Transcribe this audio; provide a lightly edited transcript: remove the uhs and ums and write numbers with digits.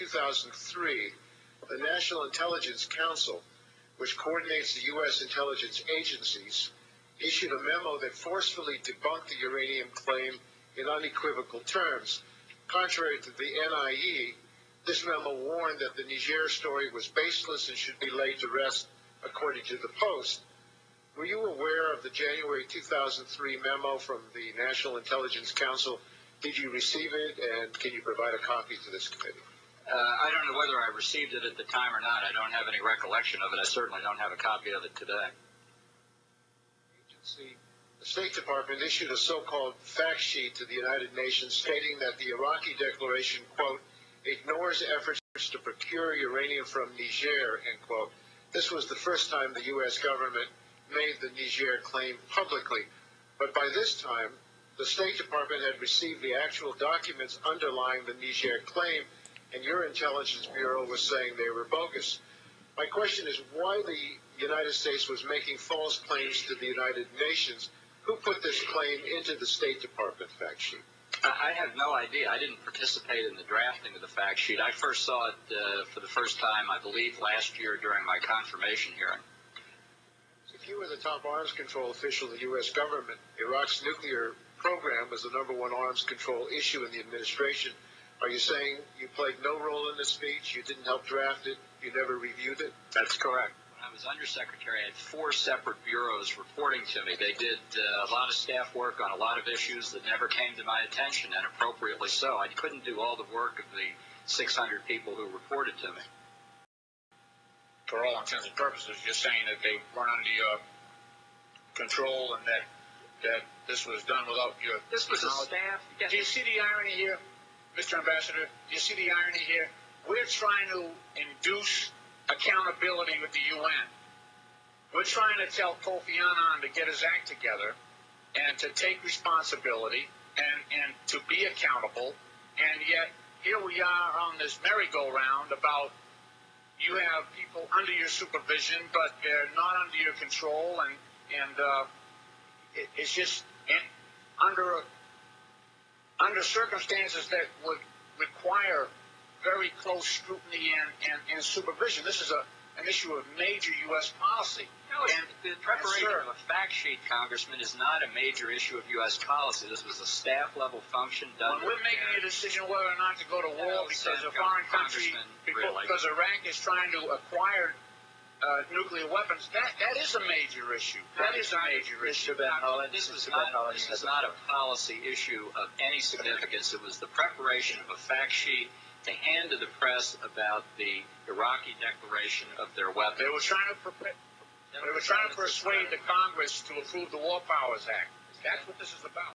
2003, the National Intelligence Council, which coordinates the U.S. intelligence agencies, issued a memo that forcefully debunked the uranium claim in unequivocal terms. Contrary to the NIE, this memo warned that the Niger story was baseless and should be laid to rest, according to the Post. Were you aware of the January 2003 memo from the National Intelligence Council? Did you receive it, and can you provide a copy to this committee? I don't know whether I received it at the time or not. I don't have any recollection of it. I certainly don't have a copy of it today. The State Department issued a so-called fact sheet to the United Nations stating that the Iraqi declaration, quote, ignores efforts to procure uranium from Niger, end quote. This was the first time the U.S. government made the Niger claim publicly. But by this time, the State Department had received the actual documents underlying the Niger claim, and your intelligence bureau was saying they were bogus. My question is why the United States was making false claims to the United Nations. Who put this claim into the State Department fact sheet? I have no idea. I didn't participate in the drafting of the fact sheet. I first saw it for the first time, I believe, last year during my confirmation hearing. If you were the top arms control official of the U.S. government, Iraq's nuclear program was the #1 arms control issue in the administration. Are you saying you played no role in the speech? You didn't help draft it? You never reviewed it? That's correct. When I was undersecretary, I had 4 separate bureaus reporting to me. They did a lot of staff work on a lot of issues that never came to my attention, and appropriately so. I couldn't do all the work of the 600 people who reported to me. For all intents and purposes, you're saying that they weren't under your control and that this was done without your This was a staff. Do you see the irony here, Mr. Ambassador? Do you see the irony here? We're trying to induce accountability with the UN. We're trying to tell Kofi Annan to get his act together and to take responsibility and to be accountable. And yet, here we are on this merry-go-round about you have people under your supervision, but they're not under your control, and it's just under circumstances that would require very close scrutiny and supervision. This is an issue of major U.S. policy. No, the preparation of a fact sheet, Congressman, is not a major issue of U.S. policy. This was a staff-level function done. When we're making a decision whether or not to go to war because a foreign country, because Iraq is trying to acquire nuclear weapons, that is a major issue. That is a major issue. This is not a policy issue of any significance. It was the preparation of a fact sheet to hand to the press about the Iraqi declaration of their weapons. They were trying to persuade the Congress to approve the War Powers Act. That's what this is about.